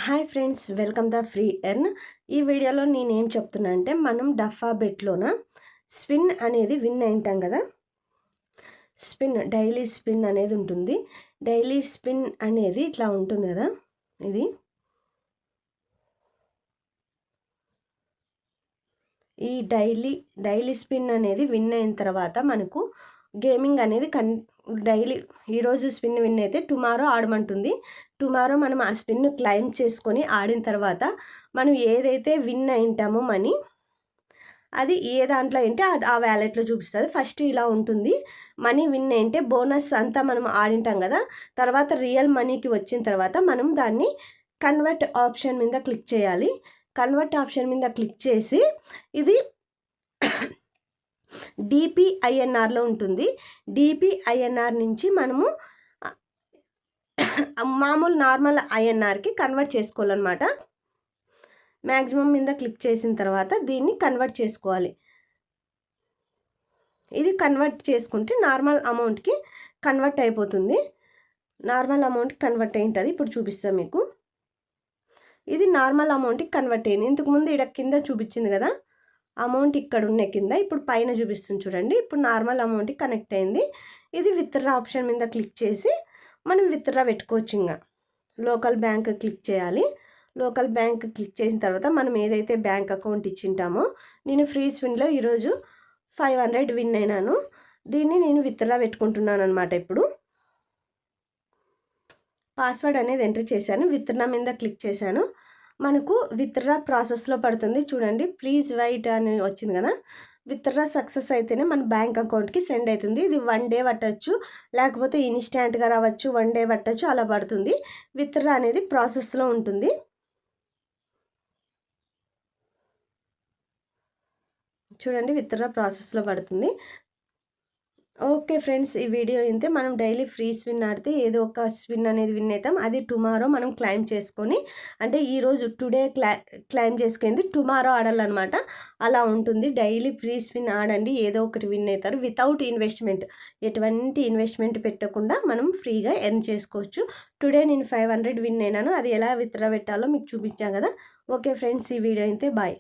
Hi friends, welcome the free earn. ఈ వీడియోలో నేనేం చెప్తున్నా అంటే మనం డఫా బెట్లోన స్పిన్ అనేది విన్ అయింటాం కదా. డైలీ స్పిన్ అనేది ఉంటుంది. డైలీ స్పిన్ అనేది ఇట్లా ఉంటుంది కదా. ఇది ఈ డైలీ స్పిన్ అనేది విన్ అయిన తర్వాత మనకు గేమింగ్ అనేది డైలీ ఈరోజు స్పిన్ విన్ అయితే టుమారో ఆడమంటుంది. టుమారో మనం ఆ స్పిన్ క్లైమ్ చేసుకొని ఆడిన తర్వాత మనం ఏదైతే విన్ అయింటామో మనీ అది ఏ దాంట్లో అంటే అది ఆ వ్యాలెట్లో చూపిస్తుంది. ఫస్ట్ ఇలా ఉంటుంది. మనీ విన్ అయింటే బోనస్ అంతా మనం ఆడింటాం కదా. తర్వాత రియల్ మనీకి వచ్చిన తర్వాత మనం దాన్ని కన్వర్ట్ ఆప్షన్ మీద క్లిక్ చేయాలి. కన్వర్ట్ ఆప్షన్ మీద క్లిక్ చేసి ఇది డిపిఐఎన్ఆర్లో ఉంటుంది. డిపిఐఎన్ఆర్ నుంచి మనము మామూలు నార్మల్ ఐఎన్ఆర్కి కన్వర్ట్ చేసుకోవాలన్నమాట. మ్యాక్సిమం మీద క్లిక్ చేసిన తర్వాత దీన్ని కన్వర్ట్ చేసుకోవాలి. ఇది కన్వర్ట్ చేసుకుంటే నార్మల్ అమౌంట్కి కన్వర్ట్ అయిపోతుంది. నార్మల్ అమౌంట్కి కన్వర్ట్ అయింటుంది. ఇప్పుడు చూపిస్తాను మీకు. ఇది నార్మల్ అమౌంట్కి కన్వర్ట్ అయింది. ఇంతకుముందు ఇక్కడ కింద చూపించింది కదా అమౌంట్, ఇక్కడ ఉన్న కింద ఇప్పుడు పైన చూపిస్తుంది చూడండి. ఇప్పుడు నార్మల్ అమౌంట్కి కనెక్ట్ అయింది. ఇది విత్డ్రా ఆప్షన్ మీద క్లిక్ చేసి మనం విత్డ్రా పెట్టుకోవచ్చు. ఇంకా లోకల్ బ్యాంక్ క్లిక్ చేయాలి. లోకల్ బ్యాంక్ క్లిక్ చేసిన తర్వాత మనం ఏదైతే బ్యాంక్ అకౌంట్ ఇచ్చింటామో, నేను ఫ్రీ స్పిన్లో ఈరోజు 500 విన్ అయినాను. దీన్ని నేను విత్డ్రా పెట్టుకుంటున్నాను అనమాట. ఇప్పుడు పాస్వర్డ్ అనేది ఎంటర్ చేశాను. విత్డ్రా మీద క్లిక్ చేశాను. మనకు విత్డ్రా ప్రాసెస్లో పడుతుంది చూడండి. ప్లీజ్ వెయిట్ అని వచ్చింది కదా. విత్డ్రా సక్సెస్ అయితేనే మన బ్యాంక్ అకౌంట్కి సెండ్ అవుతుంది. ఇది 1 డే పట్టచ్చు, లేకపోతే ఇన్స్టాంట్గా రావచ్చు, 1 డే పట్టచ్చు, అలా పడుతుంది. విత్డ్రా అనేది ప్రాసెస్లో ఉంటుంది. చూడండి, విత్డ్రా ప్రాసెస్లో పడుతుంది. ఓకే ఫ్రెండ్స్, ఈ వీడియో ఇంతే. మనం డైలీ ఫ్రీ స్పిన్ ఆడితే ఏదో ఒక స్పిన్ అనేది విన్ అవుతాం. అది టుమారో మనం క్లైమ్ చేసుకొని, అంటే ఈరోజు టుడే క్లైమ్ చేసుకుంది టుమారో ఆడాలన్నమాట. అలా ఉంటుంది. డైలీ ఫ్రీ స్పిన్ ఆడండి, ఏదో ఒకటి విన్ అవుతారు. వితౌట్ ఇన్వెస్ట్మెంట్, ఎటువంటి ఇన్వెస్ట్మెంట్ పెట్టకుండా మనం ఫ్రీగా ఎర్న్ చేసుకోవచ్చు. టుడే నేను 500 విన్ అయినాను. అది ఎలా విత్డ్రా పెట్టాలో మీకు చూపించాను కదా. ఓకే ఫ్రెండ్స్, ఈ వీడియో ఇంతే. బాయ్.